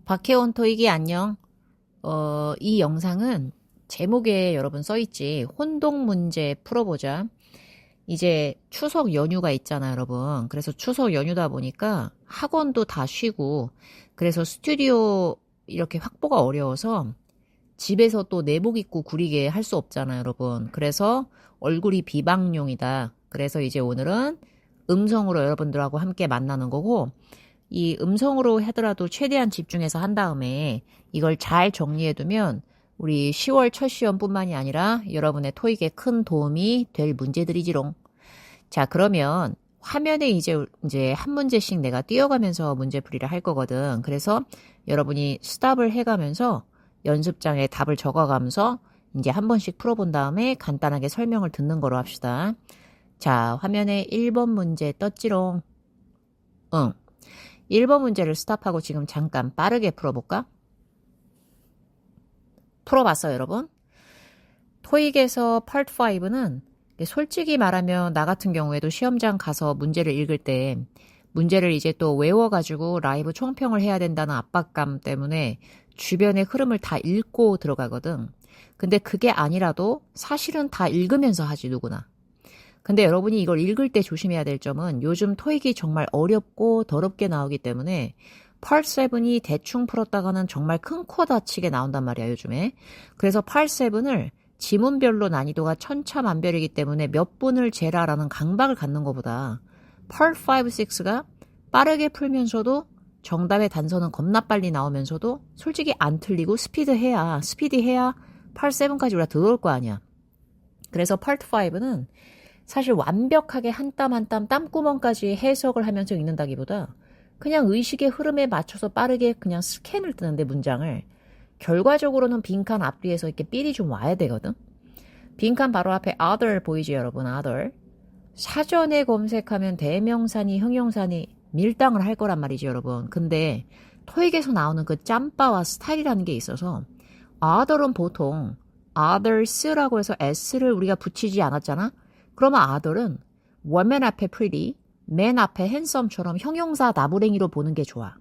박혜원 토익이 안녕. 이 영상은 제목에 여러분 써있지. 혼동 문제 풀어보자. 이제 추석 연휴가 있잖아, 여러분. 그래서 추석 연휴다 보니까 학원도 다 쉬고, 그래서 스튜디오 이렇게 확보가 어려워서 집에서 또 내복 입고 구리게 할 수 없잖아, 여러분. 그래서 얼굴이 비방용이다. 그래서 이제 오늘은 음성으로 여러분들하고 함께 만나는 거고, 이 음성으로 하더라도 최대한 집중해서 한 다음에 이걸 잘 정리해두면 우리 10월 첫 시험뿐만이 아니라 여러분의 토익에 큰 도움이 될 문제들이지롱. 자, 그러면 화면에 이제 한 문제씩 내가 띄어가면서 문제풀이를 할 거거든. 그래서 여러분이 스탑을 해가면서 연습장에 답을 적어가면서 이제 한 번씩 풀어본 다음에 간단하게 설명을 듣는 거로 합시다. 자, 화면에 1번 문제 떴지롱. 응. 1번 문제를 스탑하고 지금 잠깐 빠르게 풀어볼까? 풀어봤어, 여러분? 토익에서 파트 5는 솔직히 말하면 나 같은 경우에도 시험장 가서 문제를 읽을 때 문제를 이제 또 외워가지고 라이브 총평을 해야 된다는 압박감 때문에 주변의 흐름을 다 읽고 들어가거든. 근데 그게 아니라도 사실은 다 읽으면서 하지, 누구나. 근데 여러분이 이걸 읽을 때 조심해야 될 점은 요즘 토익이 정말 어렵고 더럽게 나오기 때문에 Part 7이 대충 풀었다가는 정말 큰 코 다치게 나온단 말이야, 요즘에. 그래서 Part 7을 지문별로 난이도가 천차만별이기 때문에 몇 분을 재라라는 강박을 갖는 것보다 Part 5, 6가 빠르게 풀면서도 정답의 단서는 겁나 빨리 나오면서도 솔직히 안 틀리고 스피디해야 Part 7까지 우리가 들어올 거 아니야. 그래서 Part 5는 사실 완벽하게 한 땀 한 땀 땀구멍까지 해석을 하면서 읽는다기보다 그냥 의식의 흐름에 맞춰서 빠르게 그냥 스캔을 뜨는데 문장을 결과적으로는 빈칸 앞뒤에서 이렇게 삘이 좀 와야 되거든. 빈칸 바로 앞에 other 보이지 여러분, other. 사전에 검색하면 대명사니 형용사니 밀당을 할 거란 말이지 여러분. 근데 토익에서 나오는 그 짬바와 스타일이라는 게 있어서 other은 보통 others라고 해서 s를 우리가 붙이지 않았잖아. 그러면 other은 woman 앞에 pretty, man 앞에 handsome처럼 형용사 나부랭이로 보는 게 좋아.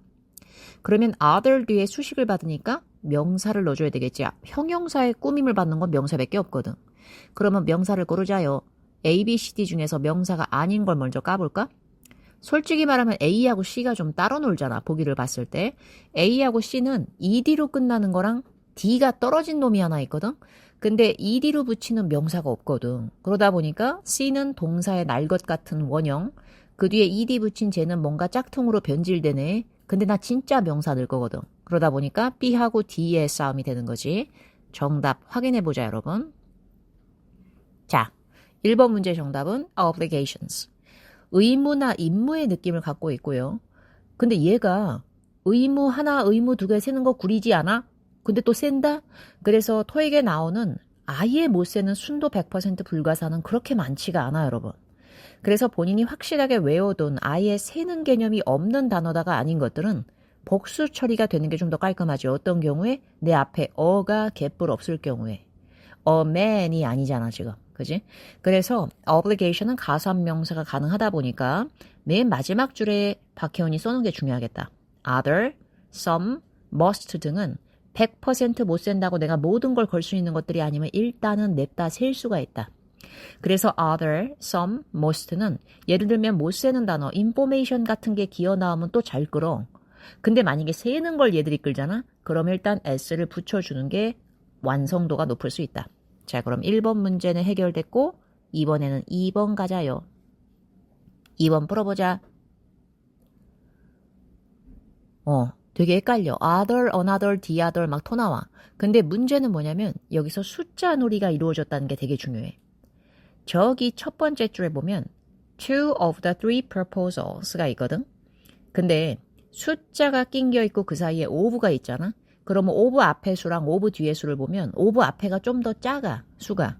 그러면 other 뒤에 수식을 받으니까 명사를 넣어줘야 되겠지. 형용사의 꾸밈을 받는 건 명사밖에 없거든. 그러면 명사를 고르자요. A, B, C, D 중에서 명사가 아닌 걸 먼저 까볼까? 솔직히 말하면 A하고 C가 좀 따로 놀잖아. 보기를 봤을 때. A하고 C는 ED로 끝나는 거랑 D가 떨어진 놈이 하나 있거든. 근데 ED로 붙이는 명사가 없거든. 그러다 보니까 C는 동사의 날 것 같은 원형, 그 뒤에 ED 붙인 쟤는 뭔가 짝퉁으로 변질되네. 근데 나 진짜 명사 넣을 거거든. 그러다 보니까 B하고 D의 싸움이 되는 거지. 정답 확인해보자, 여러분. 자, 1번 문제 정답은 obligations. 의무나 임무의 느낌을 갖고 있고요. 근데 얘가 의무 하나, 의무 두 개 세는 거 구리지 않아? 근데 또 센다? 그래서 토익에 나오는 아예 못 세는 순도 100% 불가사는 그렇게 많지가 않아, 여러분. 그래서 본인이 확실하게 외워둔 아예 세는 개념이 없는 단어다가 아닌 것들은 복수 처리가 되는 게 좀 더 깔끔하죠. 어떤 경우에? 내 앞에 어가 개뿔 없을 경우에. man이 아니잖아, 지금. 그지? 그래서 obligation은 가산명사가 가능하다 보니까 맨 마지막 줄에 박혜원이 써놓은 게 중요하겠다. other, some, must 등은 100% 못 센다고 내가 모든 걸 걸 수 있는 것들이 아니면 일단은 냅다 셀 수가 있다. 그래서 other, some, most는 예를 들면 못 세는 단어, information 같은 게 기어 나오면 또 잘 끌어. 근데 만약에 세는 걸 얘들이 끌잖아? 그럼 일단 s를 붙여주는 게 완성도가 높을 수 있다. 자, 그럼 1번 문제는 해결됐고 2번에는 2번 가자요. 2번 풀어보자. 되게 헷갈려. other, another, the other 막 토 나와. 근데 문제는 뭐냐면 여기서 숫자 놀이가 이루어졌다는 게 되게 중요해. 저기 첫 번째 줄에 보면 two of the three proposals가 있거든. 근데 숫자가 낑겨 있고 그 사이에 of가 있잖아. 그러면 of 앞에 수랑 of 뒤에 수를 보면 of 앞에가 좀 더 작아, 수가.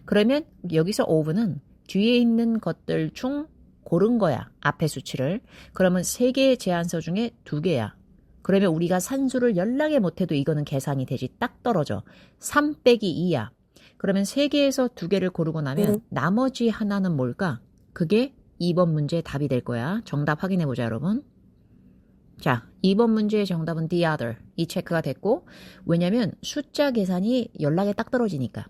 그러면 여기서 of는 뒤에 있는 것들 중 고른 거야, 앞에 수치를. 그러면 3개의 제안서 중에 2개야. 그러면 우리가 산수를 연락에 못해도 이거는 계산이 되지. 딱 떨어져. 3 빼기 2야. 그러면 3개에서 2개를 고르고 나면 나머지 하나는 뭘까? 그게 2번 문제의 답이 될 거야. 정답 확인해보자, 여러분. 자, 2번 문제의 정답은 the other. 이 체크가 됐고, 왜냐면 숫자 계산이 연락에 딱 떨어지니까.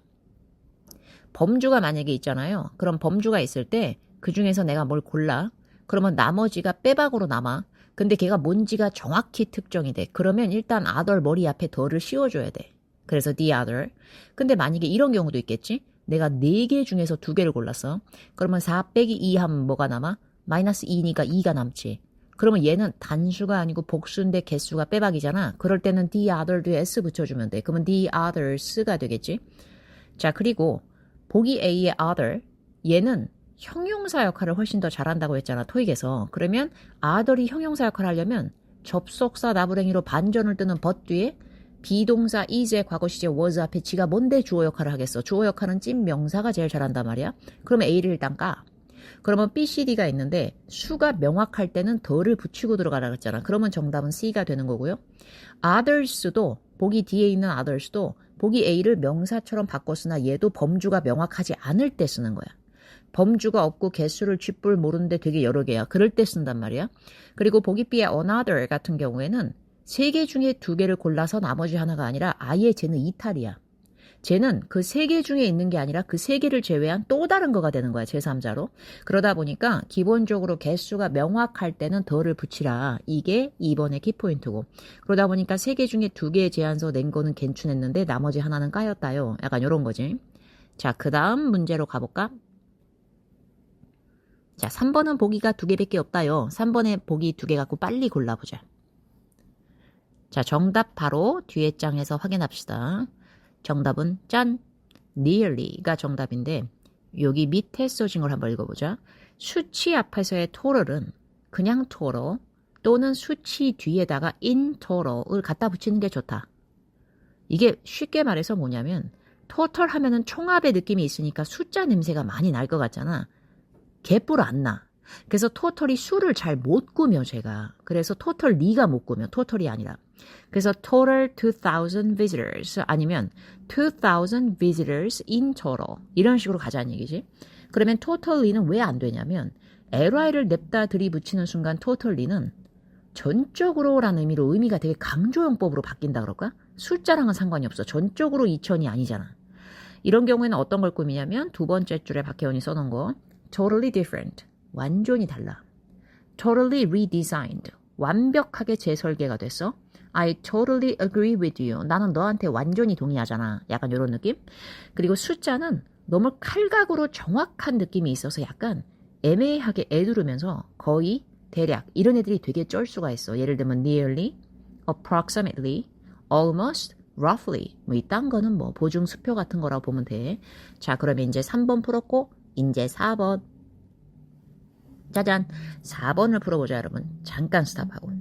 범주가 만약에 있잖아요. 그럼 범주가 있을 때 그 중에서 내가 뭘 골라. 그러면 나머지가 빼박으로 남아. 근데 걔가 뭔지가 정확히 특정이 돼. 그러면 일단 other 머리 앞에 더를 씌워줘야 돼. 그래서 the other. 근데 만약에 이런 경우도 있겠지. 내가 4개 중에서 2개를 골랐어. 그러면 4 빼기 2 하면 뭐가 남아? 마이너스 2니까 2가 남지. 그러면 얘는 단수가 아니고 복수인데 개수가 빼박이잖아. 그럴 때는 the other 뒤에 s 붙여주면 돼. 그러면 the others가 되겠지. 자, 그리고 보기 A의 other, 얘는 형용사 역할을 훨씬 더 잘한다고 했잖아, 토익에서. 그러면 other이 형용사 역할을 하려면 접속사 나부랭이로 반전을 뜨는 but 뒤에 비동사 is의 과거 시제 was 앞에 지가 뭔데 주어 역할을 하겠어. 주어 역할은 찐 명사가 제일 잘한단 말이야. 그러면 A를 일단 까. 그러면 B, C, D가 있는데 수가 명확할 때는 더를 붙이고 들어가라 했잖아. 그러면 정답은 C가 되는 거고요. others도 보기 D에 있는 others도 보기 A를 명사처럼 바꿨으나 얘도 범주가 명확하지 않을 때 쓰는 거야. 범주가 없고 개수를 쥐뿔 모르는데 되게 여러 개야. 그럴 때 쓴단 말이야. 그리고 보기 B의 another 같은 경우에는 3개 중에 2개를 골라서 나머지 하나가 아니라 아예 쟤는 이탈이야. 쟤는 그 3개 중에 있는 게 아니라 그 3개를 제외한 또 다른 거가 되는 거야. 제3자로. 그러다 보니까 기본적으로 개수가 명확할 때는 더를 붙이라. 이게 2번의 키포인트고. 그러다 보니까 3개 중에 2개의 제안서 낸 거는 괜춘했는데 나머지 하나는 까였다요. 약간 이런 거지. 자, 그 다음 문제로 가볼까? 자, 3번은 보기가 2개밖에 없다요. 3번에 보기 2개 갖고 빨리 골라보자. 자, 정답 바로 뒤에 장에서 확인합시다. 정답은 짠! nearly가 정답인데 여기 밑에 써진 걸 한번 읽어보자. 수치 앞에서의 total은 그냥 total 또는 수치 뒤에다가 in total을 갖다 붙이는 게 좋다. 이게 쉽게 말해서 뭐냐면 total 하면은 총합의 느낌이 있으니까 숫자 냄새가 많이 날 것 같잖아. 개뿔 안 나. 그래서 토털이 수를 잘 못 꾸며 제가. 그래서 토털리가 못 꾸며 토털이 아니라. 그래서 total 2,000 visitors 아니면 2,000 visitors in total 이런 식으로 가자는 얘기지. 그러면 totally는 왜 안 되냐면 ly를 냅다 들이붙이는 순간 totally는 전적으로라는 의미로 의미가 되게 강조용법으로 바뀐다 그럴까? 숫자랑은 상관이 없어. 전적으로 2,000이 아니잖아. 이런 경우에는 어떤 걸 꾸미냐면 두 번째 줄에 박혜원이 써놓은 거 totally different 완전히 달라. totally redesigned 완벽하게 재설계가 됐어. I totally agree with you. 나는 너한테 완전히 동의하잖아. 약간 이런 느낌? 그리고 숫자는 너무 칼각으로 정확한 느낌이 있어서 약간 애매하게 애두르면서 거의 대략 이런 애들이 되게 쩔 수가 있어. 예를 들면 nearly, approximately, almost, roughly 뭐 이딴 거는 뭐 보증 수표 같은 거라고 보면 돼. 자, 그러면 이제 3번 풀었고 이제 4번. 짜잔. 4번을 풀어보자 여러분. 잠깐 스탑하고.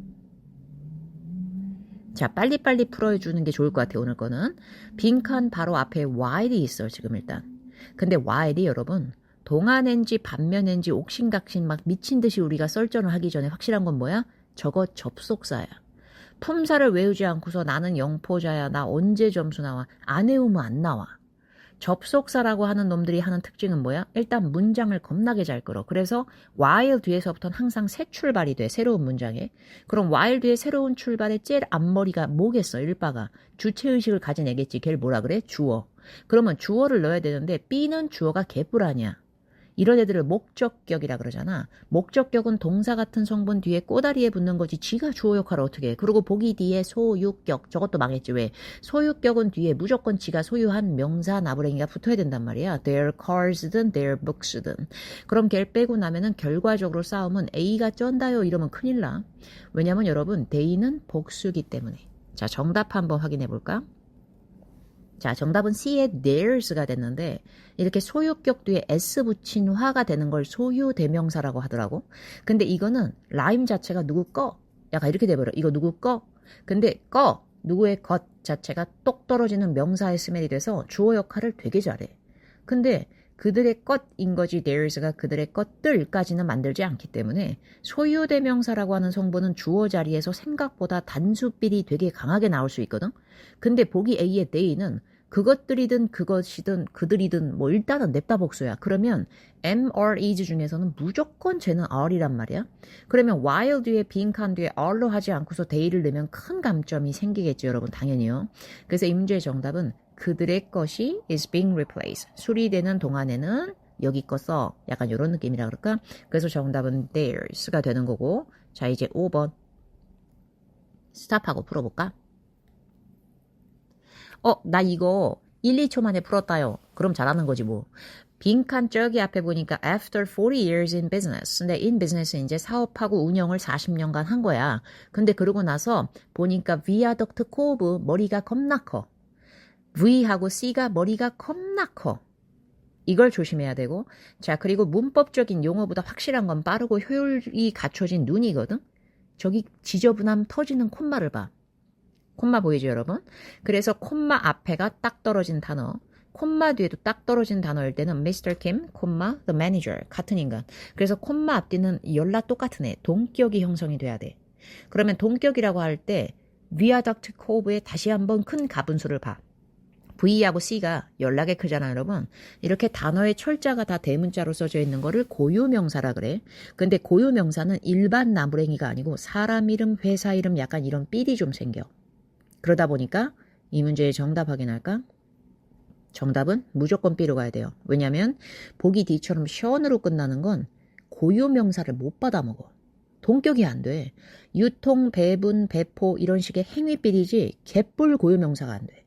자, 빨리빨리 풀어주는 게 좋을 것 같아요. 오늘 거는. 빈칸 바로 앞에 while이 있어요. 지금 일단. 근데 while이 여러분 동안인지 반면인지 옥신각신 막 미친 듯이 우리가 썰전을 하기 전에 확실한 건 뭐야? 저거 접속사야. 품사를 외우지 않고서 나는 영포자야. 나 언제 점수 나와? 안 외우면 안 나와. 접속사라고 하는 놈들이 하는 특징은 뭐야? 일단 문장을 겁나게 잘 끌어. 그래서 while 뒤에서부터는 항상 새 출발이 돼. 새로운 문장에. 그럼 while 뒤에 새로운 출발에 제일 앞머리가 뭐겠어? 일바가. 주체의식을 가진 애겠지. 걔를 뭐라 그래? 주어. 그러면 주어를 넣어야 되는데 B는 주어가 개뿔 아니야. 이런 애들을 목적격이라 그러잖아. 목적격은 동사 같은 성분 뒤에 꼬다리에 붙는 거지 지가 주어 역할을 어떻게 해. 그리고 보기 뒤에 소유격 저것도 망했지. 왜? 소유격은 뒤에 무조건 지가 소유한 명사 나부랭이가 붙어야 된단 말이야. Their cars든 their books든. 그럼 걔를 빼고 나면은 결과적으로 싸움은 A가 쩐다요 이러면 큰일 나. 왜냐면 여러분 they는 복수기 때문에. 자, 정답 한번 확인해 볼까? 자, 정답은 C의 theirs가 됐는데 이렇게 소유격 뒤에 s 붙인 화가 되는 걸 소유대명사라고 하더라고. 근데 이거는 라임 자체가 누구 거? 약간 이렇게 돼버려. 이거 누구 거? 근데 거, 누구의 것 자체가 똑 떨어지는 명사의 스멜이 돼서 주어 역할을 되게 잘해. 근데 그들의 것인 거지 theirs가 그들의 것들까지는 만들지 않기 때문에 소유대명사라고 하는 성분은 주어 자리에서 생각보다 단수삘이 되게 강하게 나올 수 있거든. 근데 보기 A의 they는 그것들이든 그것이든 그들이든 뭐 일단은 냅다 복수야. 그러면 am or is 중에서는 무조건 쟤는 are이란 말이야. 그러면 while 뒤에 빈칸 뒤에 are로 하지 않고서 they를 넣으면 큰 감점이 생기겠죠, 여러분. 당연히요. 그래서 이 문제의 정답은 그들의 것이 is being replaced. 수리되는 동안에는 여기 거 써. 약간 이런 느낌이라 그럴까? 그래서 정답은 theirs가 되는 거고. 자, 이제 5번. 스탑하고 풀어볼까? 나 이거 1, 2초 만에 풀었다요. 그럼 잘하는 거지 뭐. 빈칸 저기 앞에 보니까 after 40 years in business. 근데 in business는 이제 사업하고 운영을 40년간 한 거야. 근데 그러고 나서 보니까 viaduct cove 머리가 겁나 커. V하고 C가 머리가 겁나 커. 이걸 조심해야 되고. 자, 그리고 문법적인 용어보다 확실한 건 빠르고 효율이 갖춰진 눈이거든. 저기 지저분함 터지는 콤마를 봐. 콤마 보이죠, 여러분? 그래서 콤마 앞에가 딱 떨어진 단어. 콤마 뒤에도 딱 떨어진 단어일 때는 Mr. Kim, 콤마, the manager 같은 인간. 그래서 콤마 앞뒤는 연락 똑같은 애. 동격이 형성이 돼야 돼. 그러면 동격이라고 할 때 viaduct cove에 다시 한번 큰 가분수를 봐. V하고 C가 연락에 크잖아요, 여러분. 이렇게 단어의 철자가 다 대문자로 써져 있는 거를 고유명사라 그래. 근데 고유명사는 일반 나무랭이가 아니고 사람 이름, 회사 이름 약간 이런 삘이 좀 생겨. 그러다 보니까 이 문제의 정답 확인할까? 정답은 무조건 B로 가야 돼요. 왜냐하면 보기 D처럼 션으로 끝나는 건 고유명사를 못 받아먹어. 동격이 안 돼. 유통, 배분, 배포 이런 식의 행위삘이지 갯불 고유명사가 안 돼.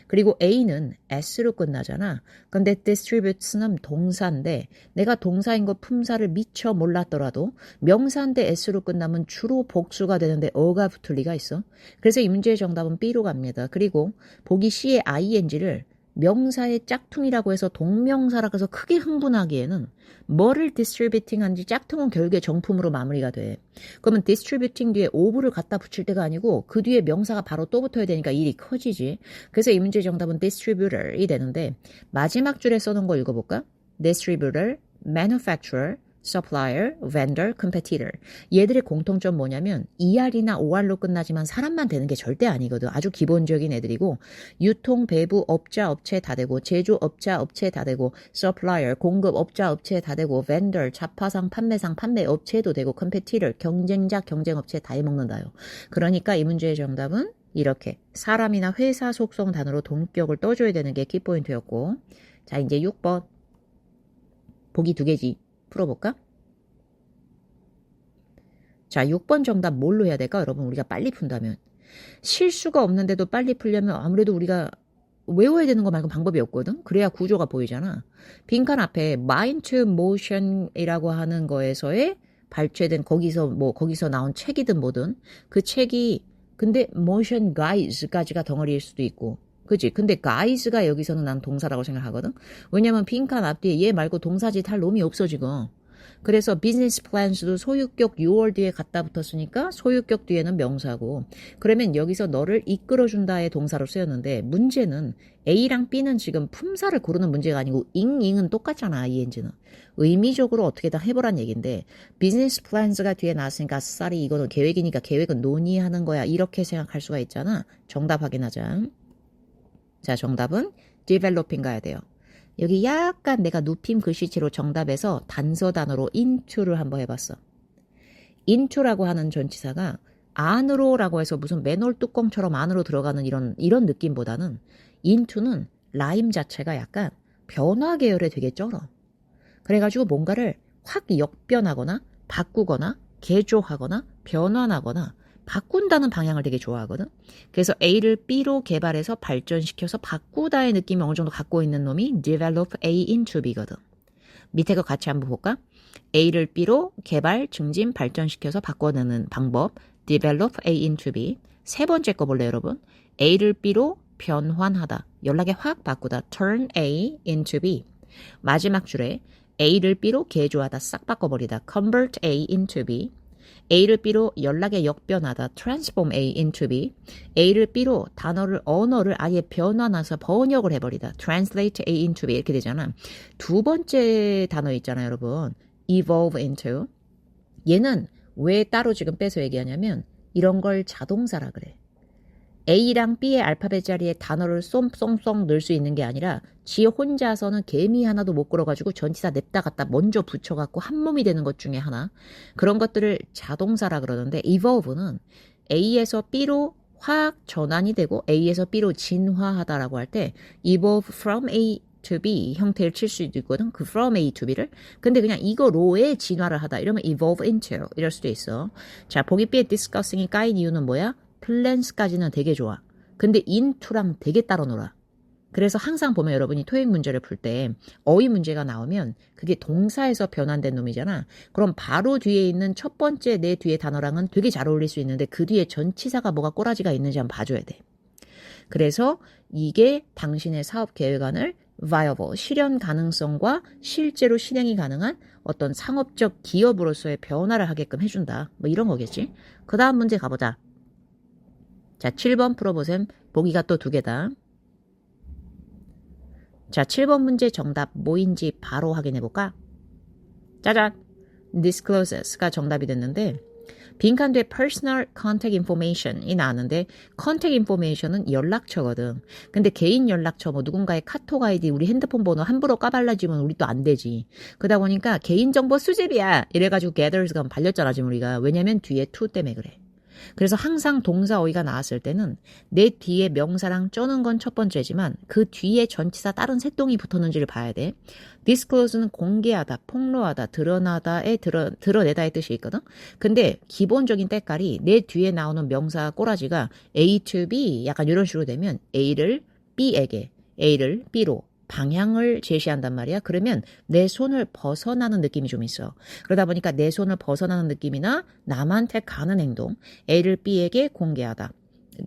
그리고 A는 S로 끝나잖아. 근데 distributes는 동사인데 내가 동사인 거 품사를 미처 몰랐더라도 명사인데 S로 끝나면 주로 복수가 되는데 어가 붙을 리가 있어. 그래서 이 문제의 정답은 B로 갑니다. 그리고 보기 C의 ing를 명사의 짝퉁이라고 해서 동명사라고 해서 크게 흥분하기에는 뭐를 distributing 한지 짝퉁은 결국에 정품으로 마무리가 돼. 그러면 distributing 뒤에 ove를 갖다 붙일 때가 아니고 그 뒤에 명사가 바로 또 붙어야 되니까 일이 커지지. 그래서 이 문제의 정답은 distributor이 되는데 마지막 줄에 써놓은 거 읽어볼까? distributor, manufacturer, supplier, vendor, competitor. 얘들의 공통점 뭐냐면 ER이나 OR로 끝나지만 사람만 되는 게 절대 아니거든. 아주 기본적인 애들이고 유통, 배부, 업자, 업체 다 되고 제조, 업자, 업체 다 되고 supplier, 공급, 업자, 업체 다 되고 vendor, 자파상, 판매상, 판매 업체도 되고 competitor, 경쟁자, 경쟁업체 다 해먹는다요. 그러니까 이 문제의 정답은 이렇게 사람이나 회사 속성 단어로 동격을 떠줘야 되는 게 키포인트였고 자 이제 6번 보기 2개지. 풀어볼까? 자, 6번 정답 뭘로 해야 될까? 여러분, 우리가 빨리 푼다면. 실수가 없는데도 빨리 풀려면 아무래도 우리가 외워야 되는 거 말고 방법이 없거든? 그래야 구조가 보이잖아. 빈칸 앞에 mind to motion이라고 하는 거에서의 발췌된 거기서 나온 책이든 뭐든 그 책이 근데 motion guides까지가 덩어리일 수도 있고 그치? 근데 guides가 여기서는 난 동사라고 생각하거든? 왜냐면 빈칸 앞뒤에 얘 말고 동사짓 할 놈이 없어 지금. 그래서 business plans도 소유격 6월 뒤에 갖다 붙었으니까 소유격 뒤에는 명사고 그러면 여기서 너를 이끌어준다의 동사로 쓰였는데 문제는 A랑 B는 지금 품사를 고르는 문제가 아니고 잉잉은 똑같잖아 ing는. 의미적으로 어떻게든 해보란 얘기인데 business plans가 뒤에 나왔으니까 아싸리 이거는 계획이니까 계획은 논의하는 거야 이렇게 생각할 수가 있잖아. 정답 확인하자. 자, 정답은 developing 가야 돼요. 여기 약간 내가 눕힘 글씨체로 정답에서 단서 단어로 into를 한번 해봤어. into라고 하는 전치사가 안으로라고 해서 무슨 맨홀 뚜껑처럼 안으로 들어가는 이런 느낌보다는 into는 라임 자체가 약간 변화 계열에 되게 쩔어. 그래가지고 뭔가를 확 역변하거나 바꾸거나 개조하거나 변환하거나 바꾼다는 방향을 되게 좋아하거든. 그래서 A를 B로 개발해서 발전시켜서 바꾸다의 느낌이 어느 정도 갖고 있는 놈이 develop A into B거든. 밑에 거 같이 한번 볼까? A를 B로 개발, 증진, 발전시켜서 바꿔내는 방법 develop A into B. 세 번째 거 볼래요, 여러분? A를 B로 변환하다. 연락에 확 바꾸다. turn A into B. 마지막 줄에 A를 B로 개조하다. 싹 바꿔버리다. convert A into B. A를 B로 연락에 역변하다. transform A into B. A를 B로 언어를 아예 변환해서 번역을 해버리다. translate A into B 이렇게 되잖아. 두 번째 단어 있잖아요, 여러분. evolve into. 얘는 왜 따로 지금 빼서 얘기하냐면 이런 걸 자동사라 그래. A랑 B의 알파벳 자리에 단어를 쏨쏨쏨 넣을 수 있는 게 아니라 지 혼자서는 개미 하나도 못 끌어가지고 전치사 냅다 갖다 먼저 붙여갖고 한 몸이 되는 것 중에 하나. 그런 것들을 자동사라 그러는데 evolve는 A에서 B로 화학 전환이 되고 A에서 B로 진화하다라고 할 때 evolve from A to B 형태를 칠 수도 있거든. 그 from A to B를. 근데 그냥 이거로의 진화를 하다. 이러면 evolve into 이럴 수도 있어. 자, 보기 B의 discussing이 까인 이유는 뭐야? 플랜스까지는 되게 좋아. 근데 into랑 되게 따로 놀아. 그래서 항상 보면 여러분이 토익 문제를 풀 때 어휘 문제가 나오면 그게 동사에서 변환된 놈이잖아. 그럼 바로 뒤에 있는 첫 번째 내 뒤에 단어랑은 되게 잘 어울릴 수 있는데 그 뒤에 전치사가 뭐가 꼬라지가 있는지 한번 봐줘야 돼. 그래서 이게 당신의 사업 계획안을 viable, 실현 가능성과 실제로 실행이 가능한 어떤 상업적 기업으로서의 변화를 하게끔 해준다. 뭐 이런 거겠지. 그 다음 문제 가보자. 자, 7번 풀어보셈. 보기가 또 2개다. 자, 7번 문제 정답 뭐인지 바로 확인해볼까? 짜잔! discloses가 정답이 됐는데 빈칸 뒤에 personal contact information이 나왔는데 contact information은 연락처거든. 근데 개인 연락처 뭐 누군가의 카톡 아이디 우리 핸드폰 번호 함부로 까발라지면 우리 또 안 되지. 그러다 보니까 개인정보 수집이야 이래가지고 gathers가 발렸잖아 지금 우리가. 왜냐면 뒤에 to 때문에 그래. 그래서 항상 동사 어휘가 나왔을 때는 내 뒤에 명사랑 쩌는 건 첫 번째지만 그 뒤에 전치사 다른 새똥이 붙었는지를 봐야 돼. disclose는 공개하다, 폭로하다, 드러나다에 드러내다의 뜻이 있거든. 근데 기본적인 때깔이 내 뒤에 나오는 명사 꼬라지가 A to B 약간 이런 식으로 되면 A를 B에게, A를 B로 방향을 제시한단 말이야. 그러면 내 손을 벗어나는 느낌이 좀 있어. 그러다 보니까 내 손을 벗어나는 느낌이나 남한테 가는 행동, A를 B에게 공개하다.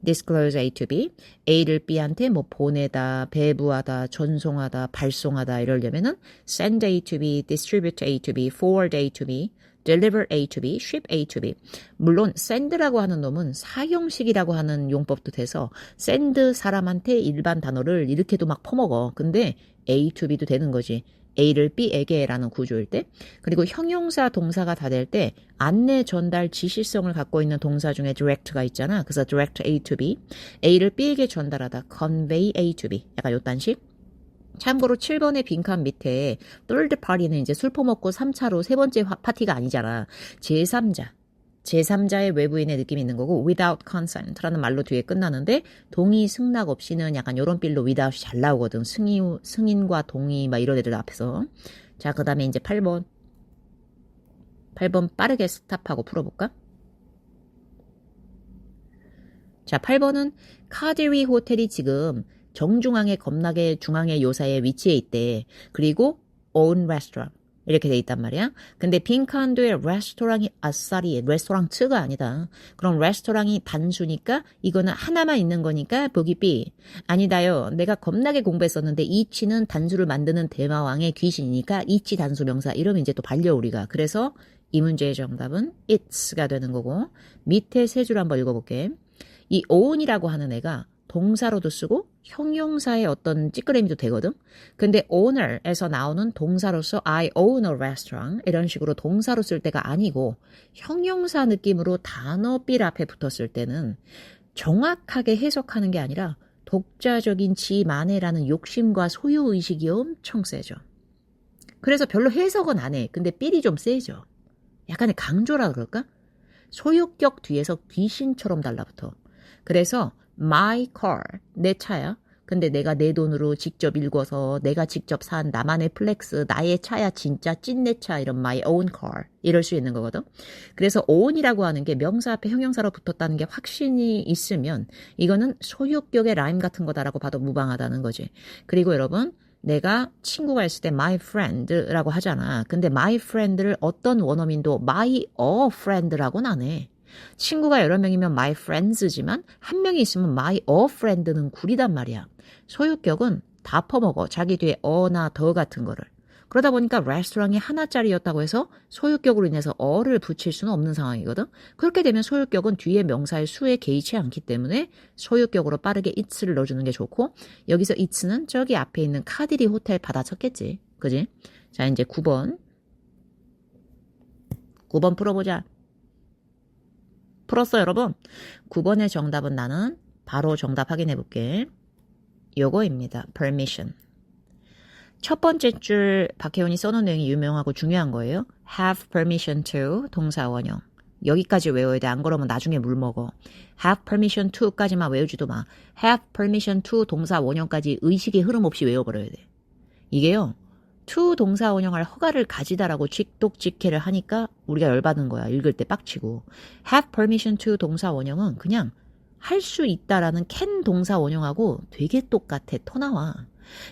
disclose A to B, A를 B한테 뭐 보내다, 배부하다, 전송하다, 발송하다 이러려면은 send A to B, distribute A to B, forward A to B, deliver A to B, ship A to B. 물론 send라고 하는 놈은 사형식이라고 하는 용법도 돼서 send 사람한테 일반 단어를 이렇게도 막 퍼먹어. 근데 A to B도 되는 거지. A를 B에게라는 구조일 때. 그리고 형용사 동사가 다 될 때 안내 전달 지시성을 갖고 있는 동사 중에 direct가 있잖아. 그래서 direct A to B. A를 B에게 전달하다. convey A to B. 약간 요딴 식. 참고로 7번의 빈칸 밑에 third party는 이제 술 퍼먹고 3차로 세 번째 파티가 아니잖아. 제3자의 외부인의 느낌이 있는 거고 without consent라는 말로 뒤에 끝나는데 동의 승낙 없이는 약간 요런 빌로 without이 잘 나오거든. 승인과 동의 막 이런 애들 앞에서. 자, 그 다음에 이제 8번 빠르게 스탑하고 풀어볼까? 자, 8번은 카디리 호텔이 지금 정중앙에 겁나게 중앙의 요사에 위치해 있대. 그리고 own restaurant 이렇게 돼 있단 말이야. 근데 빈칸도에 레스토랑이 아싸리 레스토랑츠가 아니다. 그럼 레스토랑이 단수니까 이거는 하나만 있는 거니까 보기 B. 아니다요. 내가 겁나게 공부했었는데 이치는 단수를 만드는 대마왕의 귀신이니까 이치 단수 명사 이러면 이제 또 발려 우리가. 그래서 이 문제의 정답은 it's가 되는 거고 밑에 세 줄 한번 읽어볼게. 이 own이라고 하는 애가 동사로도 쓰고 형용사의 어떤 찌끄레미도 되거든. 근데 owner에서 나오는 동사로서 I own a restaurant 이런 식으로 동사로 쓸 때가 아니고 형용사 느낌으로 단어 삘 앞에 붙었을 때는 정확하게 해석하는 게 아니라 독자적인 지만해라는 욕심과 소유의식이 엄청 세죠. 그래서 별로 해석은 안 해. 근데 삘이 좀 세죠. 약간의 강조라 그럴까? 소유격 뒤에서 귀신처럼 달라붙어. 그래서 my car, 내 차야. 근데 내가 내 돈으로 직접 읽어서 내가 직접 산 나만의 플렉스, 나의 차야 진짜 찐 내 차 이런 my own car 이럴 수 있는 거거든. 그래서 own이라고 하는 게 명사 앞에 형용사로 붙었다는 게 확신이 있으면 이거는 소유격의 라임 같은 거다라고 봐도 무방하다는 거지. 그리고 여러분 내가 친구가 있을 때 my friend라고 하잖아. 근데 my friend를 어떤 원어민도 my a friend라고는 안 해. 친구가 여러 명이면 my friends지만 한 명이 있으면 my a friend는 구리단 말이야. 소유격은 다 퍼먹어. 자기 뒤에 어나 더 같은 거를. 그러다 보니까 레스토랑이 하나짜리였다고 해서 소유격으로 인해서 어를 붙일 수는 없는 상황이거든. 그렇게 되면 소유격은 뒤에 명사의 수에 개의치 않기 때문에 소유격으로 빠르게 it's를 넣어주는 게 좋고 여기서 it's는 저기 앞에 있는 카디리 호텔 받아쳤겠지. 그지? 자, 이제 9번 풀어보자. 풀었어 여러분. 9번의 정답은 나는 바로 정답 확인해 볼게. 요거입니다. permission. 첫 번째 줄 박혜원이 써놓은 내용이 유명하고 중요한 거예요. have permission to 동사 원형. 여기까지 외워야 돼. 안 그러면 나중에 물 먹어. have permission to까지만 외우지도 마. have permission to 동사 원형까지 의식의 흐름 없이 외워버려야 돼. 이게요. to 동사 원형할 허가를 가지다라고 직독직해를 하니까 우리가 열받은 거야. 읽을 때 빡치고. have permission to 동사 원형은 그냥 할 수 있다라는 can 동사 원형하고 되게 똑같아. 터 나와.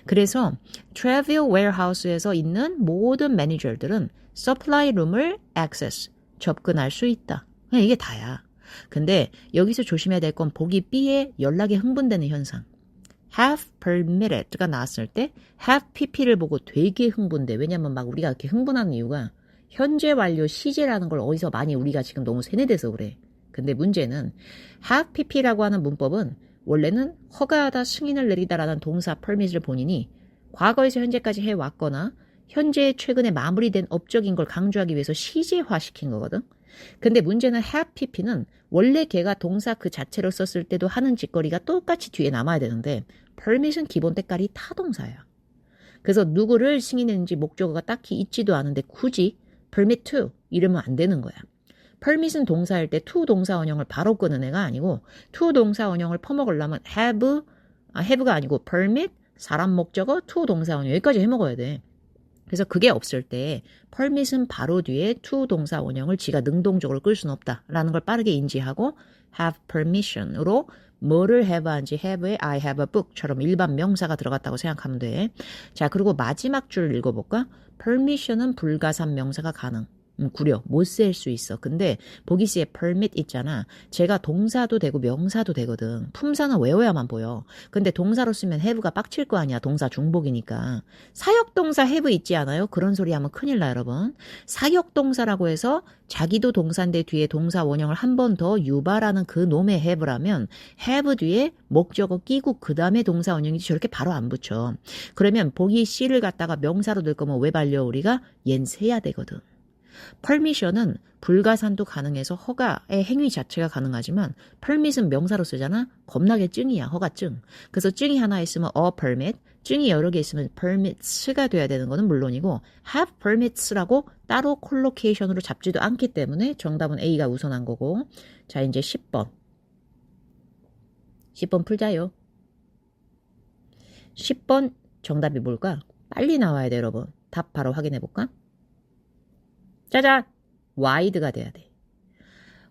그래서 travel warehouse에서 있는 모든 매니저들은 supply room을 access, 접근할 수 있다. 그냥 이게 다야. 근데 여기서 조심해야 될 건 보기 B에 연락에 흥분되는 현상. have permitted가 나왔을 때 have pp를 보고 되게 흥분돼. 왜냐면 막 우리가 이렇게 흥분하는 이유가 현재 완료 시제라는 걸 어디서 많이 우리가 지금 너무 세뇌돼서 그래. 근데 문제는 have pp라고 하는 문법은 원래는 허가하다, 승인을 내리다라는 동사 permit을 본인이 과거에서 현재까지 해왔거나 현재 최근에 마무리된 업적인 걸 강조하기 위해서 시제화시킨 거거든. 근데 문제는 have pp는 원래 걔가 동사 그 자체로 썼을 때도 하는 짓거리가 똑같이 뒤에 남아야 되는데 permit은 기본 때깔이 타동사야. 그래서 누구를 승인했는지 목적어가 딱히 있지도 않은데 굳이 permit to 이러면 안 되는 거야. permit은 동사일 때 to 동사 원형을 바로 끄는 애가 아니고 to 동사 원형을 퍼먹으려면 have가 아니고 permit, 사람 목적어, to 동사 원형 여기까지 해먹어야 돼. 그래서 그게 없을 때 permit은 바로 뒤에 to 동사 원형을 지가 능동적으로 끌 수는 없다라는 걸 빠르게 인지하고 have permission으로 뭐를 have한지 have에 I have a book처럼 일반 명사가 들어갔다고 생각하면 돼. 자, 그리고 마지막 줄 읽어볼까? permission은 불가산 명사가 가능. 구려 못 쓸 수 있어. 근데 보기 시에 permit 있잖아. 제가 동사도 되고 명사도 되거든. 품사는 외워야만 보여. 근데 동사로 쓰면 have가 빡칠 거 아니야. 동사 중복이니까. 사역동사 have 있지 않아요? 그런 소리 하면 큰일 나 여러분. 사역동사라고 해서 자기도 동사인데 뒤에 동사 원형을 한 번 더 유발하는 그 놈의 have라면 have 뒤에 목적어 끼고 그 다음에 동사 원형이지 저렇게 바로 안 붙여. 그러면 보기 C를 갖다가 명사로 넣을 거면 왜 발려 우리가? 얜 세야 되거든. permission은 불가산도 가능해서 허가의 행위 자체가 가능하지만 permit은 명사로 쓰잖아. 겁나게 증이야. 허가증. 그래서 증이 하나 있으면 a permit, 증이 여러 개 있으면 permits가 돼야 되는 거는 물론이고 have permits라고 따로 콜로케이션으로 잡지도 않기 때문에 정답은 A가 우선한 거고. 자, 이제 10번. 10번 풀자요. 10번 정답이 뭘까? 빨리 나와야 돼 여러분. 답 바로 확인해 볼까? 짜잔! wide가 돼야 돼.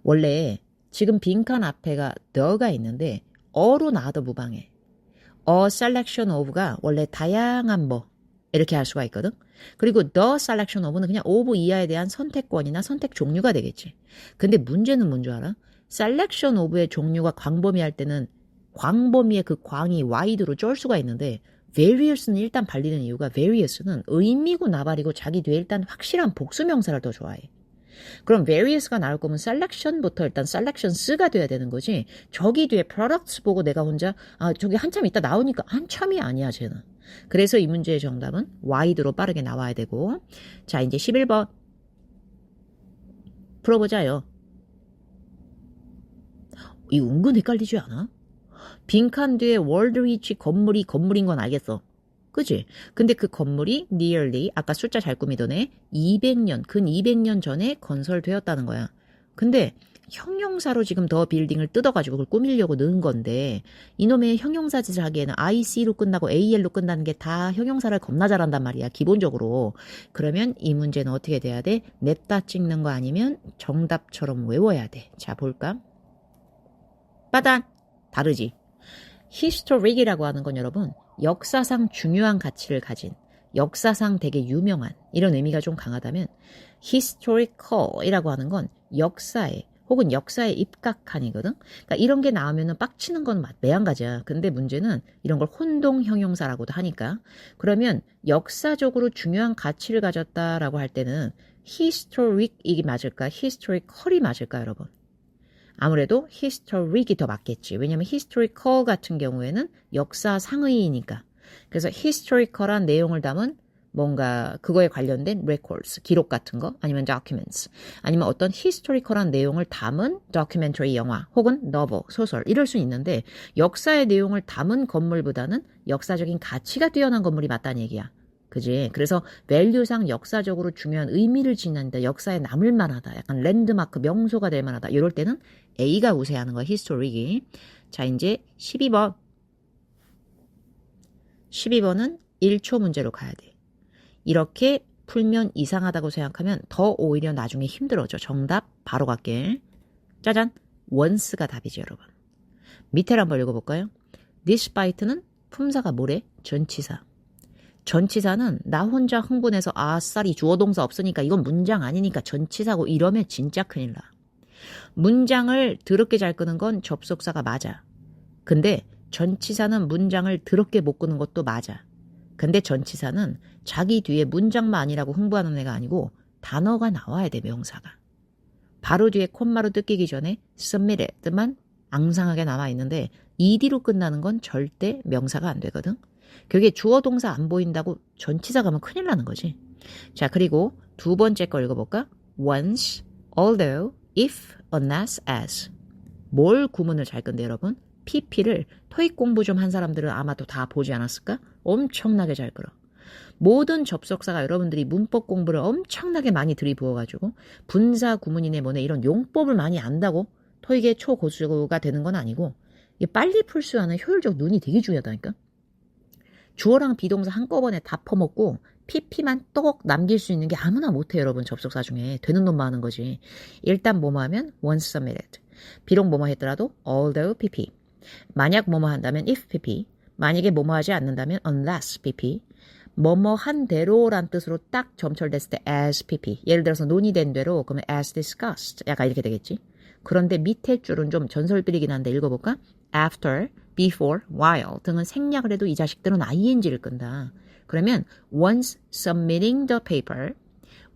원래 지금 빈칸 앞에가 the가 있는데 어로 나와도 무방해. a selection of가 원래 다양한 뭐 이렇게 할 수가 있거든. 그리고 the selection of는 그냥 of 이하에 대한 선택권이나 선택 종류가 되겠지. 근데 문제는 뭔 줄 알아? selection of의 종류가 광범위할 때는 광범위의 그 광이 wide로 쩔 수가 있는데 various는 일단 발리는 이유가 various는 의미고 나발이고 자기 뒤에 일단 확실한 복수명사를 더 좋아해. 그럼 various가 나올 거면 selection부터 일단 selections가 돼야 되는 거지. 저기 뒤에 products 보고 내가 혼자 저기 한참 있다 나오니까 한참이 아니야 쟤는. 그래서 이 문제의 정답은 wide로 빠르게 나와야 되고. 자, 이제 11번 풀어보자요. 이거 은근 헷갈리지 않아? 빈칸 뒤에 월드리치 건물이 건물인 건 알겠어. 그치? 근데 그 건물이 nearly, 아까 숫자 잘 꾸미던 애, 200년, 근 200년 전에 건설되었다는 거야. 근데 형용사로 지금 더 빌딩을 뜯어가지고 그걸 꾸미려고 넣은 건데 이놈의 형용사 짓을 하기에는 IC로 끝나고 AL로 끝나는 게 다 형용사를 겁나 잘한단 말이야. 기본적으로. 그러면 이 문제는 어떻게 돼야 돼? 냅다 찍는 거 아니면 정답처럼 외워야 돼. 자, 볼까? 빠단! 다르지? historic이라고 하는 건 여러분 역사상 중요한 가치를 가진 역사상 되게 유명한 이런 의미가 좀 강하다면 historical이라고 하는 건 역사에 혹은 역사에 입각한이거든. 그러니까 이런 게 나오면은 빡치는 건 매한가지야. 근데 문제는 이런 걸 혼동 형용사라고도 하니까 그러면 역사적으로 중요한 가치를 가졌다라고 할 때는 historic이 맞을까? historical이 맞을까 여러분? 아무래도 historic이 더 맞겠지. 왜냐면 historical 같은 경우에는 역사상의이니까. 그래서 historical한 내용을 담은 뭔가 그거에 관련된 records, 기록 같은 거, 아니면 documents, 아니면 어떤 historical한 내용을 담은 documentary 영화, 혹은 novel, 소설, 이럴 수 있는데 역사의 내용을 담은 건물보다는 역사적인 가치가 뛰어난 건물이 맞다는 얘기야. 그지? 그래서 밸류상 역사적으로 중요한 의미를 지닌다. 역사에 남을 만하다. 약간 랜드마크, 명소가 될 만하다. 이럴 때는 A가 우세하는 거야, 히스토릭이. 자, 이제 12번. 12번은 1초 문제로 가야 돼. 이렇게 풀면 이상하다고 생각하면 더 오히려 나중에 힘들어져. 정답 바로 갈게. 짜잔. once가 답이죠, 여러분. 밑에를 한번 읽어볼까요? despite는 품사가 뭐래? 전치사. 전치사는 나 혼자 흥분해서 아싸리 주어동사 없으니까 이건 문장 아니니까 전치사고 이러면 진짜 큰일 나. 문장을 더럽게 잘 끄는 건 접속사가 맞아. 근데 전치사는 문장을 더럽게 못 끄는 것도 맞아. 근데 전치사는 자기 뒤에 문장만 아니라고 흥분하는 애가 아니고 단어가 나와야 돼, 명사가. 바로 뒤에 콤마로 뜯기기 전에 submited만 앙상하게 남아있는데 ed로 끝나는 건 절대 명사가 안 되거든. 그게 주어 동사 안 보인다고 전치사 가면 큰일 나는 거지. 자, 그리고 두 번째 거 읽어볼까? once, although, if, unless, as. 뭘 구문을 잘 끈대, 여러분? PP를 토익 공부 좀 한 사람들은 아마도 다 보지 않았을까? 엄청나게 잘 끌어. 모든 접속사가 여러분들이 문법 공부를 엄청나게 많이 들이부어가지고 분사 구문이네 뭐네 이런 용법을 많이 안다고 토익의 초고수가 되는 건 아니고 이게 빨리 풀 수 있는 효율적 눈이 되게 중요하다니까. 주어랑 비동사 한꺼번에 다 퍼먹고 PP만 떡 남길 수 있는 게 아무나 못해, 여러분. 접속사 중에 되는 놈만 하는 거지. 일단 뭐뭐 하면 once submitted. 비록 뭐뭐 했더라도 although PP. 만약 뭐뭐 한다면 if PP. 만약에 뭐뭐 하지 않는다면 unless PP. 뭐뭐 한 대로란 뜻으로 딱 점철됐을 때 as PP. 예를 들어서 논의된 대로 그러면 as discussed. 약간 이렇게 되겠지. 그런데 밑에 줄은 좀 전설비리긴 한데 읽어볼까? after, before, while 등은 생략을 해도 이 자식들은 ing를 끈다. 그러면 once submitting the paper,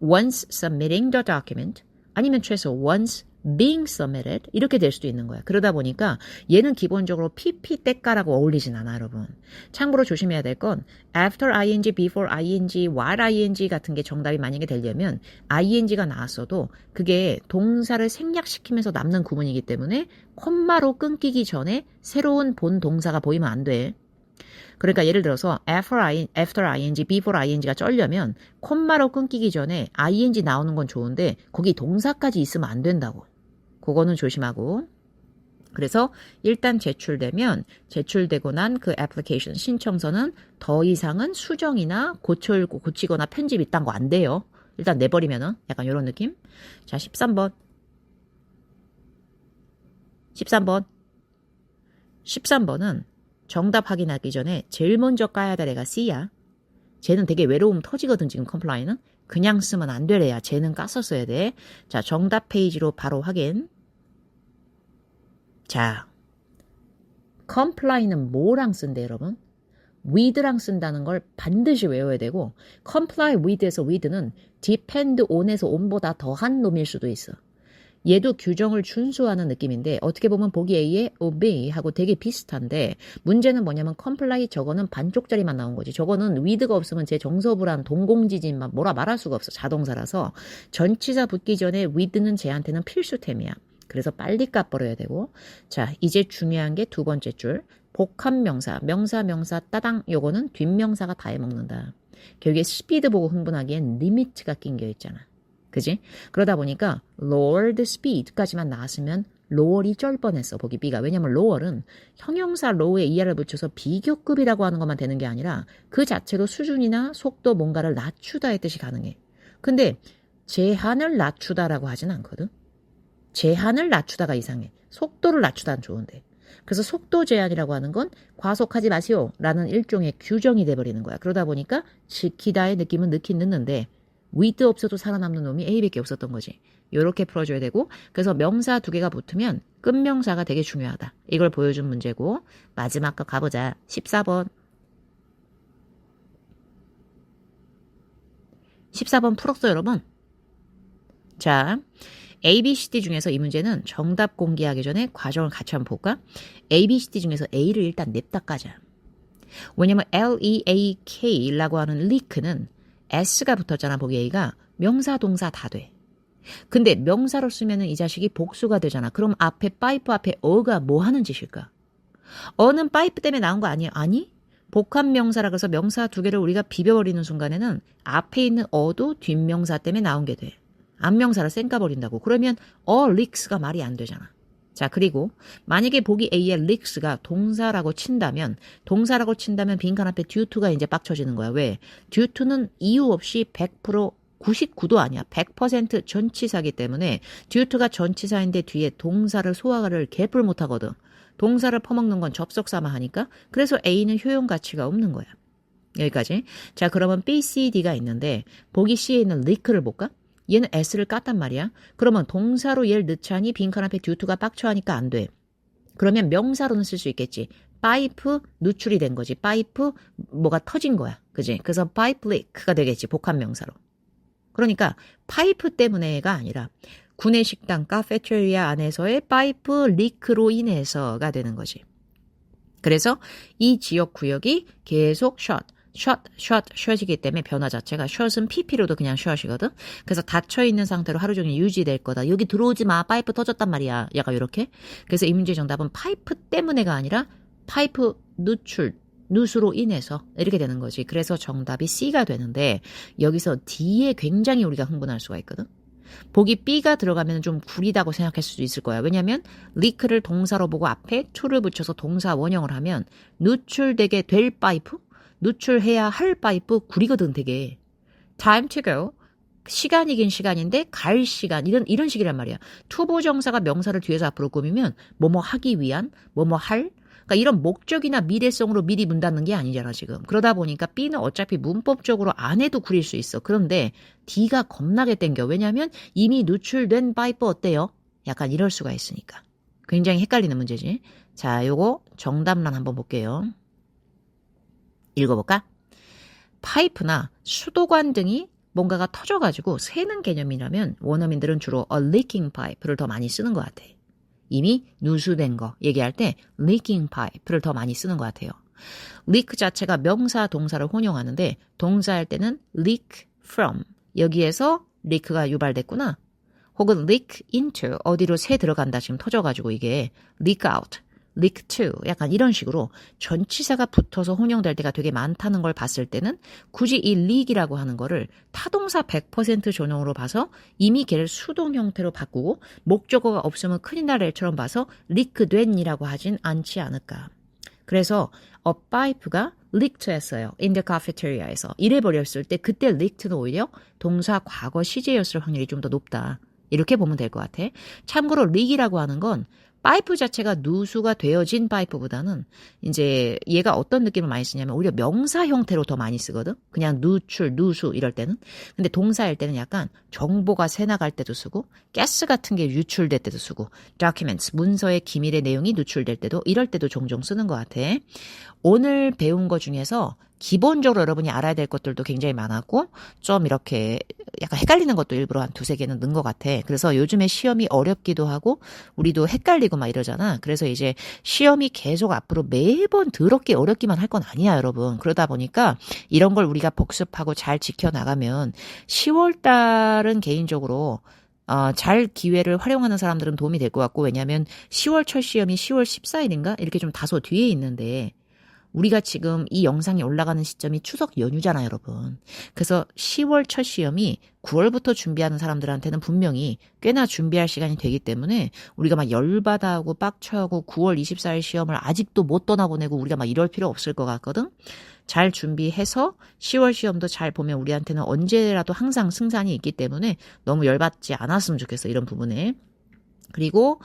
once submitting the document, 아니면 최소 once being submitted 이렇게 될 수도 있는 거야. 그러다 보니까 얘는 기본적으로 PP 때까라고 어울리진 않아, 여러분. 참고로 조심해야 될 건 after ing, before ing, while ing 같은 게 정답이 만약에 되려면 ing가 나왔어도 그게 동사를 생략시키면서 남는 구문이기 때문에 콤마로 끊기기 전에 새로운 본 동사가 보이면 안 돼. 그러니까 예를 들어서 after ing, before ing가 쩔려면 콤마로 끊기기 전에 ing 나오는 건 좋은데 거기 동사까지 있으면 안 된다고. 그거는 조심하고. 그래서 일단 제출되고 난 그 애플리케이션 신청서는 더 이상은 수정이나 고치거나 편집 이딴 거 안 돼요. 일단 내버리면은 약간 이런 느낌. 자, 13번. 13번은 정답 확인하기 전에 제일 먼저 까야 될 애가 C야. 쟤는 되게 외로움 터지거든, 지금 컴플라이는. 그냥 쓰면 안 되래야. 쟤는 깠었어야 돼. 자, 정답 페이지로 바로 확인. 자, comply는 뭐랑 쓴대, 여러분? with랑 쓴다는 걸 반드시 외워야 되고 comply with에서 with는 depend on에서 on보다 더한 놈일 수도 있어. 얘도 규정을 준수하는 느낌인데 어떻게 보면 보기 A에 obey하고 되게 비슷한데 문제는 뭐냐면 comply 저거는 반쪽짜리만 나온 거지. 저거는 with가 없으면 제 정서불안 동공지진 뭐라 말할 수가 없어. 자동사라서 전치사 붙기 전에 with는 쟤한테는 필수템이야. 그래서 빨리 까버려야 되고. 자, 이제 중요한 게 두 번째 줄. 복합명사, 명사 따당. 요거는 뒷명사가 다 해먹는다. 결국에 스피드 보고 흥분하기엔 리미트가 낀겨 있잖아. 그지? 그러다 보니까 lowered speed까지만 나왔으면 lower이 쩔 뻔했어. 보기 B가. 왜냐면 lower은 형용사 low에 ER을 붙여서 비교급이라고 하는 것만 되는 게 아니라 그 자체로 수준이나 속도 뭔가를 낮추다의 뜻이 가능해. 근데 제한을 낮추다라고 하진 않거든. 제한을 낮추다가 이상해. 속도를 낮추다는 좋은데. 그래서 속도 제한이라고 하는 건 과속하지 마시오 라는 일종의 규정이 돼버리는 거야. 그러다 보니까 지키다의 느낌은 넣긴 넣는데 with 없어도 살아남는 놈이 A밖에 없었던 거지. 이렇게 풀어줘야 되고 그래서 명사 두 개가 붙으면 끝명사가 되게 중요하다. 이걸 보여준 문제고 마지막 거 가보자. 14번. 14번 풀었어, 여러분. 자, A, B, C, D 중에서 이 문제는 정답 공개하기 전에 과정을 같이 한번 볼까? A, B, C, D 중에서 A를 일단 냅다 까자. 왜냐면 L-E-A-K라고 하는 leak는 s가 붙었잖아. 보기 A가. 명사, 동사 다 돼. 근데 명사로 쓰면은 이 자식이 복수가 되잖아. 그럼 앞에 파이프 앞에 어가 뭐 하는 짓일까? 어는 파이프 때문에 나온 거 아니야? 아니? 복합 명사라 그래서 명사 두 개를 우리가 비벼버리는 순간에는 앞에 있는 어도 뒷명사 때문에 나온 게 돼. 앞명사를 쌩까버린다고. 그러면 leaks가 말이 안 되잖아. 자, 그리고 만약에 보기 A의 leaks가 동사라고 친다면 빈칸 앞에 due to가 이제 빡쳐지는 거야. 왜? due to는 이유 없이 100% 99도 아니야. 100% 전치사기 때문에 due to가 전치사인데 뒤에 동사를 소화를 개뿔 못하거든. 동사를 퍼먹는 건 접속사만 하니까 그래서 A는 효용 가치가 없는 거야. 여기까지. 자, 그러면 B, C, D가 있는데 보기 C에 있는 leak를 볼까? 얘는 S를 깠단 말이야. 그러면 동사로 얘를 넣자니 빈칸 앞에 due to가 빡쳐하니까 안 돼. 그러면 명사로는 쓸 수 있겠지. 파이프 누출이 된 거지. 파이프 뭐가 터진 거야. 그지? 그래서 파이프 리크가 되겠지. 복합 명사로. 그러니까 파이프 때문에가 아니라 구내식당 카페테리아 안에서의 파이프 리크로 인해서가 되는 거지. 그래서 이 지역 구역이 계속 숏이기 때문에 변화 자체가 숏은 pp로도 그냥 숏이거든. 그래서 닫혀있는 상태로 하루 종일 유지될 거다. 여기 들어오지 마. 파이프 터졌단 말이야. 약간 이렇게. 그래서 이 문제 정답은 파이프 때문에가 아니라 파이프 누수로 인해서 이렇게 되는 거지. 그래서 정답이 C가 되는데 여기서 D에 굉장히 우리가 흥분할 수가 있거든. 보기 B가 들어가면 좀 구리다고 생각할 수도 있을 거야. 왜냐하면 리크를 동사로 보고 앞에 to를 붙여서 동사 원형을 하면 누출되게 될 파이프, 누출해야 할 파이프 구리거든 되게. time to go, 시간이긴 시간인데 갈 시간 이런 식이란 말이야. 투부정사가 명사를 뒤에서 앞으로 꾸미면 뭐뭐 하기 위한, 뭐뭐 할, 그러니까 이런 목적이나 미래성으로 미리 문 닫는 게 아니잖아 지금. 그러다 보니까 B는 어차피 문법적으로 안 해도 구릴 수 있어. 그런데 D가 겁나게 땡겨. 왜냐하면 이미 누출된 파이프 어때요? 약간 이럴 수가 있으니까. 굉장히 헷갈리는 문제지. 자, 요거 정답란 한번 볼게요. 읽어볼까? 파이프나 수도관 등이 뭔가가 터져가지고 새는 개념이라면 원어민들은 주로 a leaking pipe를 더 많이 쓰는 것 같아. 이미 누수된 거 얘기할 때 leaking pipe를 더 많이 쓰는 것 같아요. leak 자체가 명사, 동사를 혼용하는데 동사할 때는 leak from 여기에서 leak가 유발됐구나. 혹은 leak into 어디로 새 들어간다 지금 터져가지고 이게 leak out, leak to 약간 이런 식으로 전치사가 붙어서 혼용될 때가 되게 많다는 걸 봤을 때는 굳이 이 leak이라고 하는 거를 타동사 100% 전용으로 봐서 이미 걔를 수동 형태로 바꾸고 목적어가 없으면 큰일 날 애처럼 봐서 leak된이라고 하진 않지 않을까. 그래서 a pipe가 leaked 했어요. in the cafeteria에서. 이래버렸을 때 그때 leaked는 오히려 동사 과거 시제였을 확률이 좀 더 높다. 이렇게 보면 될 것 같아. 참고로 leak이라고 하는 건 파이프 자체가 누수가 되어진 파이프보다는 이제 얘가 어떤 느낌을 많이 쓰냐면 오히려 명사 형태로 더 많이 쓰거든. 그냥 누출, 누수 이럴 때는. 근데 동사일 때는 약간 정보가 새나갈 때도 쓰고 가스 같은 게 유출될 때도 쓰고 documents, 문서의 기밀의 내용이 누출될 때도 이럴 때도 종종 쓰는 것 같아. 오늘 배운 것 중에서 기본적으로 여러분이 알아야 될 것들도 굉장히 많았고 좀 이렇게 약간 헷갈리는 것도 일부러 한 두세 개는 넣은 것 같아. 그래서 요즘에 시험이 어렵기도 하고 우리도 헷갈리고 막 이러잖아. 그래서 이제 시험이 계속 앞으로 매번 더럽게 어렵기만 할 건 아니야, 여러분. 그러다 보니까 이런 걸 우리가 복습하고 잘 지켜나가면 10월 달은 개인적으로 잘 기회를 활용하는 사람들은 도움이 될 것 같고 왜냐하면 10월 첫 시험이 10월 14일인가? 이렇게 좀 다소 뒤에 있는데 우리가 지금 이 영상이 올라가는 시점이 추석 연휴잖아요, 여러분. 그래서 10월 첫 시험이 9월부터 준비하는 사람들한테는 분명히 꽤나 준비할 시간이 되기 때문에 우리가 막 열받아하고 빡쳐하고 9월 24일 시험을 아직도 못 떠나보내고 우리가 막 이럴 필요 없을 것 같거든. 잘 준비해서 10월 시험도 잘 보면 우리한테는 언제라도 항상 승산이 있기 때문에 너무 열받지 않았으면 좋겠어, 이런 부분에. 그리고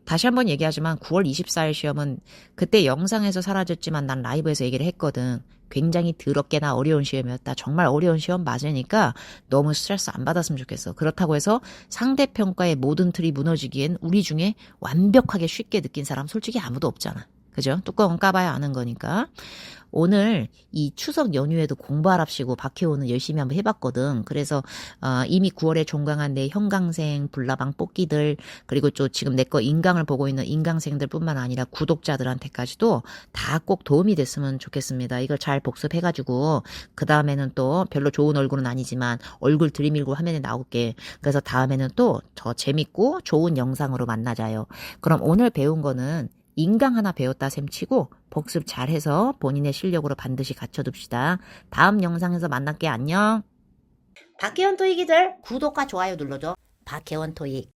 다시 한번 얘기하지만 9월 24일 시험은 그때 영상에서 사라졌지만 난 라이브에서 얘기를 했거든. 굉장히 더럽게나 어려운 시험이었다. 정말 어려운 시험 맞으니까 너무 스트레스 안 받았으면 좋겠어. 그렇다고 해서 상대평가의 모든 틀이 무너지기엔 우리 중에 완벽하게 쉽게 느낀 사람 솔직히 아무도 없잖아. 그죠? 뚜껑은 까봐야 아는 거니까. 오늘 이 추석 연휴에도 공부하랍시고 박혜호는 열심히 한번 해봤거든. 그래서 이미 9월에 종강한 내 형강생, 불나방 뽑기들, 그리고 또 지금 내 거 인강을 보고 있는 인강생들뿐만 아니라 구독자들한테까지도 다 꼭 도움이 됐으면 좋겠습니다. 이걸 잘 복습해가지고 그 다음에는 또 별로 좋은 얼굴은 아니지만 얼굴 들이밀고 화면에 나올게. 그래서 다음에는 또 더 재밌고 좋은 영상으로 만나자요. 그럼 오늘 배운 거는 인강 하나 배웠다 셈 치고 복습 잘해서 본인의 실력으로 반드시 갖춰둡시다. 다음 영상에서 만날게. 안녕. 박혜원 토익이들 구독과 좋아요 눌러줘. 박혜원 토익.